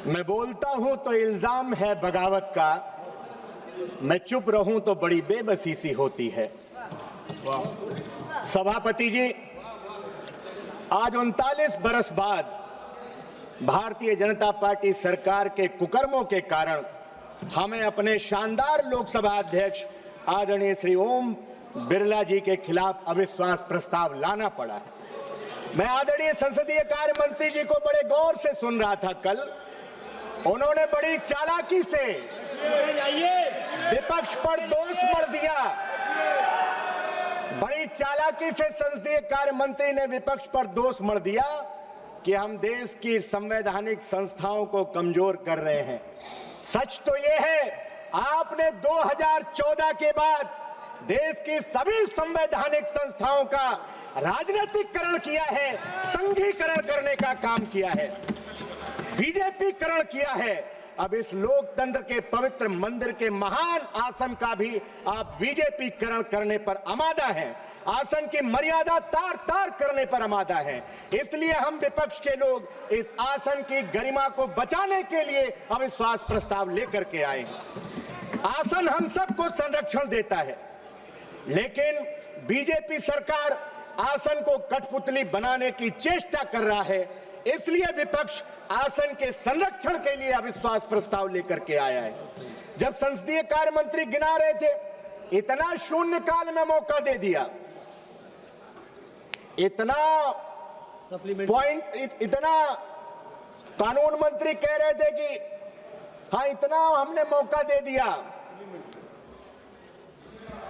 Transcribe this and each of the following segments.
मैं बोलता हूं तो इल्जाम है बगावत का, मैं चुप रहूं तो बड़ी बेबसी सी होती है। सभापति जी, आज 39 बरस बाद भारतीय जनता पार्टी सरकार के कुकर्मों के कारण हमें अपने शानदार लोकसभा अध्यक्ष आदरणीय श्री ओम बिरला जी के खिलाफ अविश्वास प्रस्ताव लाना पड़ा है। मैं आदरणीय संसदीय कार्य मंत्री जी को बड़े गौर से सुन रहा था कल। उन्होंने बड़ी चालाकी से विपक्ष पर दोष मढ़ दिया। बड़ी चालाकी से संसदीय कार्य मंत्री ने विपक्ष पर दोष मढ़ दिया कि हम देश की संवैधानिक संस्थाओं को कमजोर कर रहे हैं। सच तो यह है, आपने 2014 के बाद देश की सभी संवैधानिक संस्थाओं का राजनीतिकरण किया है, संघीकरण करने का काम किया है, बीजेपीकरण किया है। अब इस लोकतंत्र के पवित्र मंदिर के महान आसन का भी आप बीजेपीकरण करने पर आमादा हैं, आसन की मर्यादा तार तार करने पर आमादा हैं। इसलिए हम विपक्ष के लोग इस आसन की गरिमा को बचाने के लिए अविश्वास प्रस्ताव लेकर के आए हैं। आसन हम सबको संरक्षण देता है, लेकिन बीजेपी सरकार आसन को कठपुतली बनाने की चेष्टा कर रहा है। इसलिए विपक्ष आसन के संरक्षण के लिए अविश्वास प्रस्ताव लेकर के आया है। जब संसदीय कार्य मंत्री गिना रहे थे, इतना शून्यकाल में मौका दे दिया, इतना पॉइंट, इतना कानून मंत्री कह रहे थे कि हाँ इतना हमने मौका दे दिया।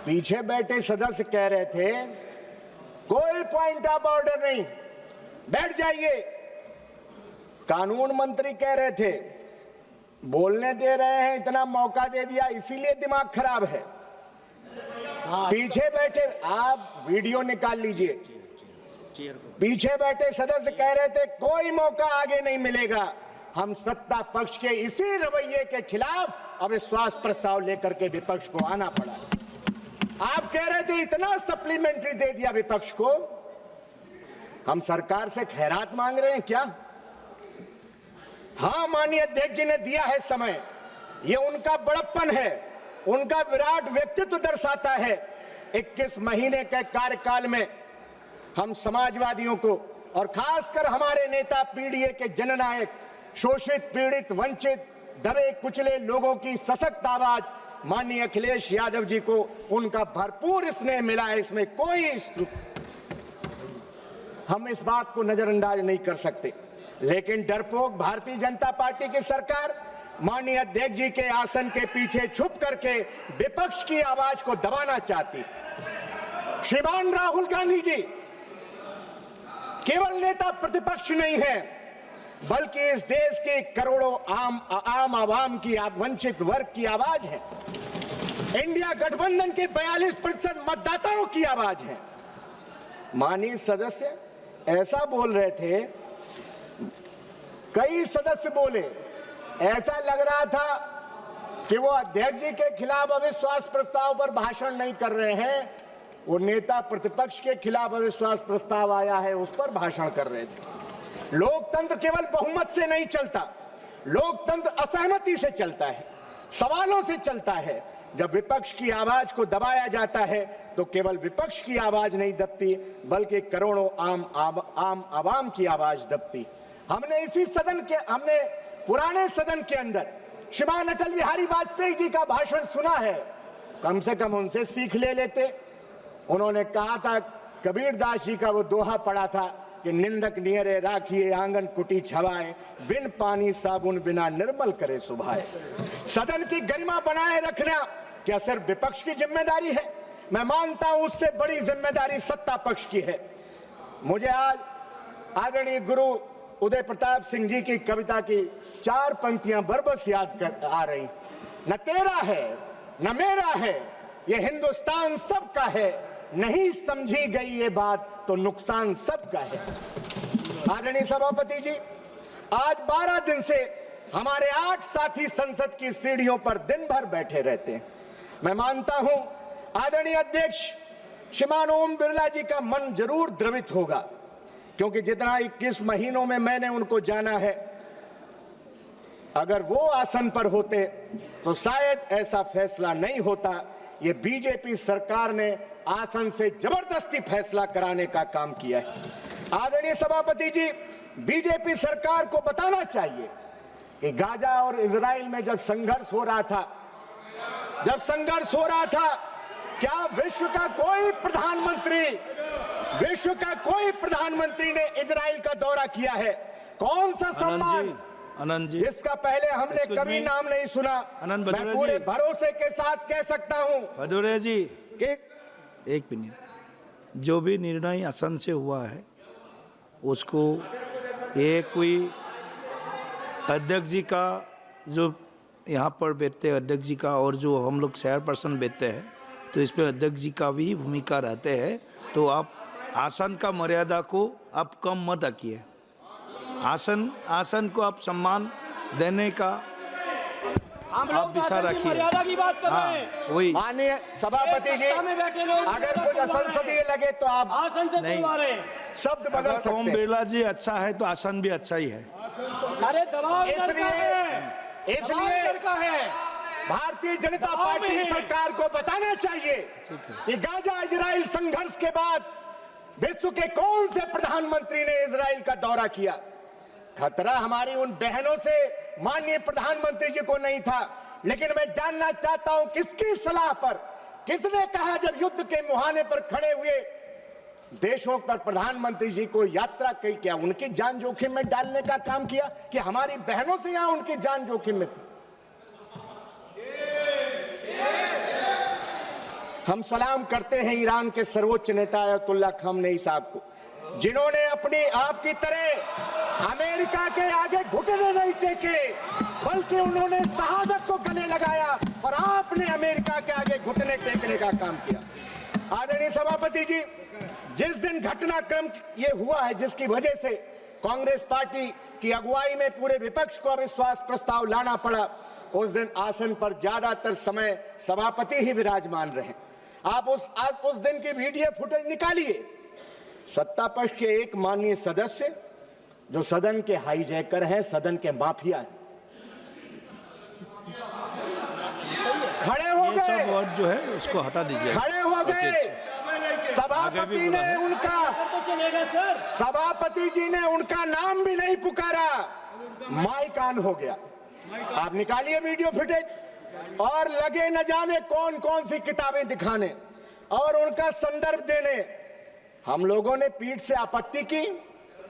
पीछे बैठे सदस्य कह रहे थे कोई पॉइंट ऑफ ऑर्डर नहीं, बैठ जाइए। कानून मंत्री कह रहे थे बोलने दे रहे हैं, इतना मौका दे दिया इसीलिए दिमाग खराब है। पीछे बैठे, आप वीडियो निकाल लीजिए, पीछे बैठे सदस्य कह रहे थे कोई मौका आगे नहीं मिलेगा। हम सत्ता पक्ष के इसी रवैये के खिलाफ अविश्वास प्रस्ताव लेकर के विपक्ष को आना पड़ा। आप कह रहे थे इतना सप्लीमेंट्री दे दिया विपक्ष को, हम सरकार से खैरात मांग रहे हैं क्या? हाँ, माननीय अध्यक्ष जी ने दिया है समय, ये उनका बड़प्पन है, उनका विराट व्यक्तित्व दर्शाता है। 21 महीने के कार्यकाल में हम समाजवादियों को और खासकर हमारे नेता पीडीए के जननायक, शोषित, पीड़ित, वंचित, दबे कुचले लोगों की सशक्त आवाज माननीय अखिलेश यादव जी को उनका भरपूर स्नेह मिला है। इसमें कोई, हम इस बात को नजरअंदाज नहीं कर सकते। लेकिन डरपोक भारतीय जनता पार्टी की सरकार माननीय अध्यक्ष जी के आसन के पीछे छुप करके विपक्ष की आवाज को दबाना चाहती। श्रीमान राहुल गांधी जी केवल नेता प्रतिपक्ष नहीं है, बल्कि इस देश के करोड़ों आम आवाम की, वंचित वर्ग की आवाज है। इंडिया गठबंधन के 42% मतदाताओं की आवाज है। माननीय सदस्य ऐसा बोल रहे थे, कई सदस्य बोले, ऐसा लग रहा था कि वो अध्यक्ष जी के खिलाफ अविश्वास प्रस्ताव पर भाषण नहीं कर रहे हैं, वो नेता प्रतिपक्ष के खिलाफ अविश्वास प्रस्ताव आया है उस पर भाषण कर रहे थे। लोकतंत्र केवल बहुमत से नहीं चलता, लोकतंत्र असहमति से चलता है, सवालों से चलता है। जब विपक्ष की आवाज को दबाया जाता है तो केवल विपक्ष की आवाज नहीं दबती, बल्कि करोड़ों आम आवाम की आवाज दबती। हमने इसी सदन के, हमने पुराने सदन के अंदर श्रीमान अटल बिहारी वाजपेयी जी का भाषण सुना है, कम से कम उनसे सीख ले लेते। उन्होंने कहा था, कबीरदास जी का वो दोहा पढ़ा था कि निंदक नियरे राखिए आंगन कुटी छवाए, बिन पानी साबुन बिना निर्मल करे सुभाए। सदन की गरिमा बनाए रखना क्या सिर्फ विपक्ष की जिम्मेदारी है? मैं मानता हूं उससे बड़ी जिम्मेदारी सत्ता पक्ष की है। मुझे आज आदरणीय गुरु उदय प्रताप सिंह जी की कविता की 4 पंक्तियां बरबस याद कर आ रही। न तेरा है न मेरा है, ये हिंदुस्तान सबका है, नहीं समझी गई ये बात तो नुकसान सबका है। आदरणीय सभापति जी, आज 12 दिन से हमारे 8 साथी संसद की सीढ़ियों पर दिन भर बैठे रहते हैं। मैं मानता हूं आदरणीय अध्यक्ष श्रीमान ओम बिरला जी का मन जरूर द्रवित होगा, क्योंकि जितना 21 महीनों में मैंने उनको जाना है, अगर वो आसन पर होते तो शायद ऐसा फैसला नहीं होता। ये बीजेपी सरकार ने आसन से जबरदस्ती फैसला कराने का काम किया है। आदरणीय सभापति जी, बीजेपी सरकार को बताना चाहिए कि गाजा और इजराइल में जब संघर्ष हो रहा था, क्या विश्व का कोई प्रधानमंत्री ने इजराइल का दौरा किया है? कौन सा सम्मान आनंद जी, जिसका पहले हमने कभी नाम नहीं सुना? मैं पूरे भरोसे के साथ कह सकता हूं भदौरिया जी कि एक मिनट, जो भी निर्णय आसन से हुआ है उसको एक कोई अध्यक्ष जी का, जो यहाँ पर बैठते हैं अध्यक्ष जी का, और जो हम लोग चेयरपर्सन बैठते हैं, तो इसमें अध्यक्ष जी का भी भूमिका रहते हैं। तो आप आसन का मर्यादा को आप कम मत रखिए। आसन को आप सम्मान देने का आप दिशा रखिए। मर्यादा की बात कर रहे हैं। वही माननीय सभापति जी, अगर कुछ असंसदीय लगे तो आप आसन से बुलवा रहे हैं। शब्द बदल ओम सकते हैं। बिरला जी अच्छा है तो आसन भी अच्छा ही है। अरे दबाव इसलिए है। भारतीय जनता पार्टी सरकार को बताना चाहिए कि गाजा इजराइल संघर्ष के बाद विश्व के कौन से प्रधानमंत्री ने इजराइल का दौरा किया? खतरा हमारी उन बहनों से माननीय प्रधानमंत्री जी को नहीं था, लेकिन मैं जानना चाहता हूं किसकी सलाह पर, किसने कहा जब युद्ध के मुहाने पर खड़े हुए देशों पर प्रधानमंत्री जी को यात्रा की? क्या उनकी जान जोखिम में डालने का काम किया कि हमारी बहनों से यहां उनकी जान जोखिम में थी? हम सलाम करते हैं ईरान के सर्वोच्च नेता अयतुल्ला खामनेई साहब को, जिन्होंने अपनी आपकी तरह अमेरिका के आगे घुटने नहीं टेके, बल्कि उन्होंने शहादत को गले लगाया और आपने अमेरिका के आगे घुटने टेकने का काम किया। आदरणीय सभापति जी, जिस दिन घटनाक्रम ये हुआ है जिसकी वजह से कांग्रेस पार्टी की अगुवाई में पूरे विपक्ष को अविश्वास प्रस्ताव लाना पड़ा, उस दिन आसन पर ज्यादातर समय सभापति ही विराजमान रहे। आप उस दिन की वीडियो फुटेज निकालिए। सत्ता पक्ष के एक माननीय सदस्य जो सदन के हाईजैकर हैं, सदन के माफिया हैं, खड़े हो गए। सब वर्ड जो है उसको हटा दीजिए। खड़े हो गए। सभापति ने उनका, सभापति जी ने उनका नाम भी नहीं पुकारा, माइक ऑन हो गया। आप निकालिए वीडियो फुटेज और लगे न जाने कौन कौन सी किताबें दिखाने और उनका संदर्भ देने। हम लोगों ने पीठ से आपत्ति की,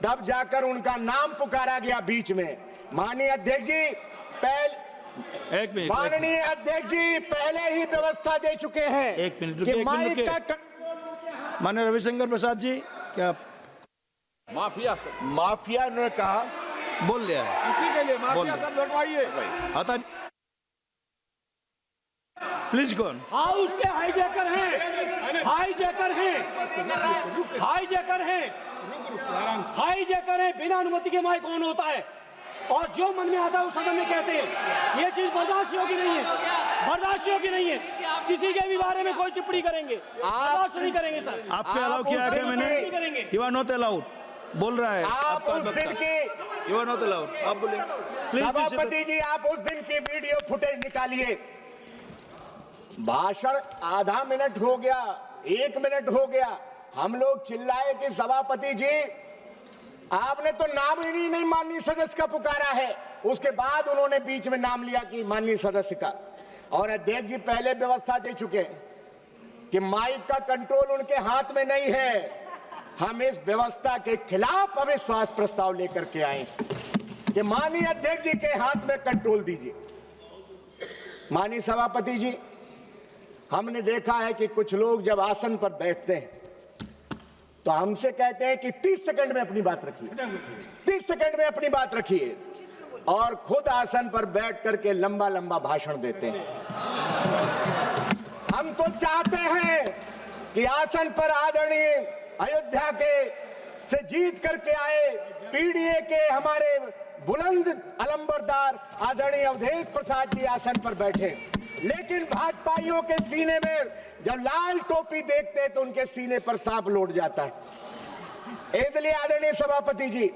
तब जाकर उनका नाम पुकारा गया बीच में। माननीय अध्यक्ष जी माननीय अध्यक्ष जी पहले ही व्यवस्था दे चुके हैं। एक मिनट कि माइक का माननीय रविशंकर प्रसाद जी, क्या माफिया ने कहा, बोल लिया है? इसी के लिए माफिया सब लड़वाइए। हटा प्लीज कौन हाउस के हाईजैकर हैं, हाईजैकर हैं। बिना अनुमति के माइक ऑन होता है और जो मन में आता है उस सदन में कहते हैं। ये चीज बर्दाश्त योग्य नहीं है। किसी के भी बारे में कोई टिप्पणी करेंगे, बर्दाश्त नहीं करेंगे सर। आपको अलाउ किया है मैंने? यू आर नॉट अलाउड बोल रहा है। आप उस दिन की, यू आर नॉट अलाउड, आप बोलिए। सभापति जी आप उस दिन की वीडियो फुटेज निकालिए। भाषण आधा मिनट हो गया, 1 मिनट हो गया, हम लोग चिल्लाए कि सभापति जी आपने तो नाम ही नहीं माननीय सदस्य का पुकारा है। उसके बाद उन्होंने बीच में नाम लिया कि माननीय सदस्य का, और अध्यक्ष जी पहले व्यवस्था दे चुके कि माइक का कंट्रोल उनके हाथ में नहीं है। हम इस व्यवस्था के खिलाफ अविश्वास प्रस्ताव लेकर के आए कि माननीय अध्यक्ष जी के हाथ में कंट्रोल दीजिए। माननीय सभापति जी, हमने देखा है कि कुछ लोग जब आसन पर बैठते हैं तो हमसे कहते हैं कि 30 सेकंड में अपनी बात रखिए, 30 सेकंड में अपनी बात रखिए, और खुद आसन पर बैठ करके लंबा लंबा भाषण देते हैं। हम तो चाहते हैं कि आसन पर आदरणीय अयोध्या के से जीत करके आए पीडीए के हमारे बुलंद अलंबरदार आदरणीय अवधेश प्रसाद जी आसन पर बैठे, लेकिन भाजपाइयों के सीने में जब लाल टोपी देखते हैं तो उनके सीने पर सांप लौट जाता है। इसलिए आदरणीय सभापति जी,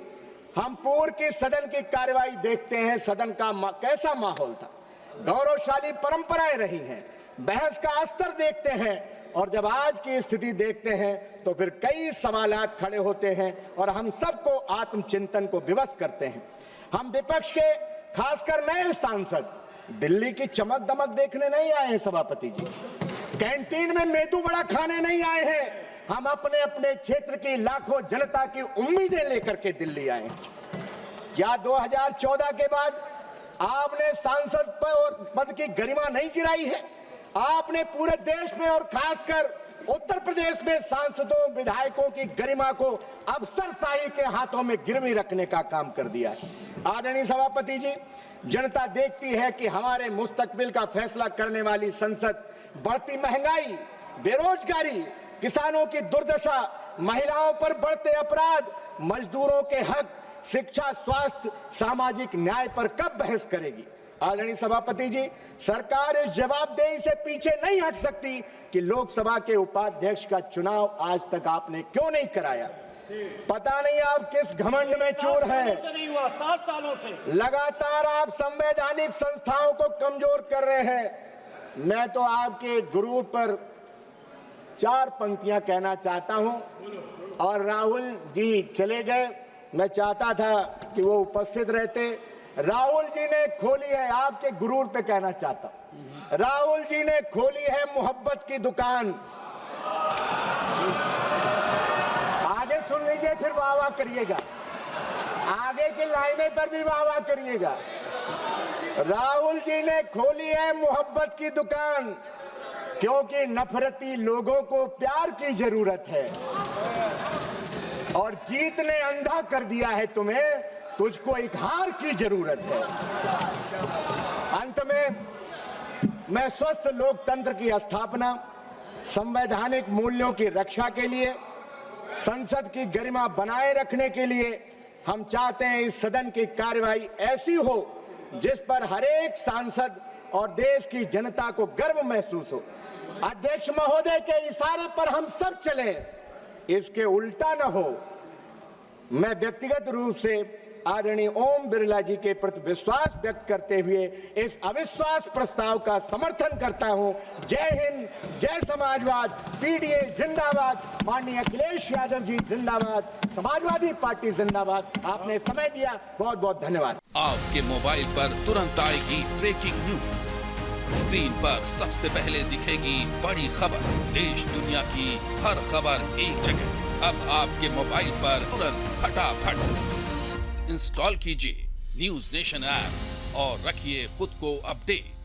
हम पूर्व की सदन की कार्यवाही देखते हैं, सदन का कैसा माहौल था, गौरवशाली परंपराएं रही हैं, बहस का स्तर देखते हैं, और जब आज की स्थिति देखते हैं तो फिर कई सवालात खड़े होते हैं और हम सबको आत्मचिंतन को विवश करते हैं। हम विपक्ष के खासकर नए सांसद दिल्ली की चमक दमक देखने नहीं आए हैं सभापति जी, कैंटीन में मेदू वड़ा खाने नहीं आए हैं। हम अपने अपने क्षेत्र की लाखों जनता की उम्मीदें लेकर के दिल्ली आए हैं। क्या 2014 के बाद आपने सांसद पद की गरिमा नहीं गिराई है? आपने पूरे देश में और खासकर उत्तर प्रदेश में सांसदों विधायकों की गरिमा को अफसरशाही के हाथों में गिरवी रखने का काम कर दिया है। आदरणीय सभापति जी, जनता देखती है कि हमारे मुस्तकबिल का फैसला करने वाली संसद बढ़ती महंगाई, बेरोजगारी, किसानों की दुर्दशा, महिलाओं पर बढ़ते अपराध, मजदूरों के हक, शिक्षा, स्वास्थ्य, सामाजिक न्याय पर कब बहस करेगी? आदरणीय सभापति जी, सरकार इस जवाबदेही से पीछे नहीं हट सकती कि लोकसभा के उपाध्यक्ष का चुनाव आज तक आपने क्यों नहीं कराया। पता नहीं आप किस घमंड में चूर हैं। नहीं हुआ, 7 सालों से लगातार आप संवैधानिक संस्थाओं को कमजोर कर रहे हैं। मैं तो आपके गुरूर पर 4 पंक्तियां कहना चाहता हूं, और राहुल जी चले गए, मैं चाहता था कि वो उपस्थित रहते। राहुल जी ने खोली है, आपके गुरूर पे कहना चाहता हूं, राहुल जी ने खोली है मोहब्बत की दुकान। आगे सुन लीजिए, फिर वाह वाह करिएगा, आगे की लाइनें पर भी वाह वाह करिएगा। राहुल जी ने खोली है मोहब्बत की दुकान, क्योंकि नफरती लोगों को प्यार की जरूरत है, और जीत ने अंधा कर दिया है तुम्हें, तुझको एक हार की जरूरत है। अंत में मैं स्वस्थ लोकतंत्र की स्थापना, संवैधानिक मूल्यों की रक्षा के लिए, संसद की गरिमा बनाए रखने के लिए हम चाहते हैं इस सदन की कार्यवाही ऐसी हो जिस पर हर एक सांसद और देश की जनता को गर्व महसूस हो। अध्यक्ष महोदय के इशारे पर हम सब चले, इसके उल्टा न हो। मैं व्यक्तिगत रूप से आदरणीय ओम बिरला जी के प्रति विश्वास व्यक्त करते हुए इस अविश्वास प्रस्ताव का समर्थन करता हूं। जय हिंद, जय समाजवाद, पीडीए जिंदाबाद, माननीय अखिलेश यादव जी जिंदाबाद, समाजवादी पार्टी जिंदाबाद। आपने समय दिया, बहुत बहुत धन्यवाद। आपके मोबाइल पर तुरंत आएगी ब्रेकिंग न्यूज, स्क्रीन पर सबसे पहले दिखेगी बड़ी खबर, देश दुनिया की हर खबर एक जगह। अब आपके मोबाइल पर तुरंत फटाफट इंस्टॉल कीजिए न्यूज़ नेशन ऐप और रखिए खुद को अपडेट।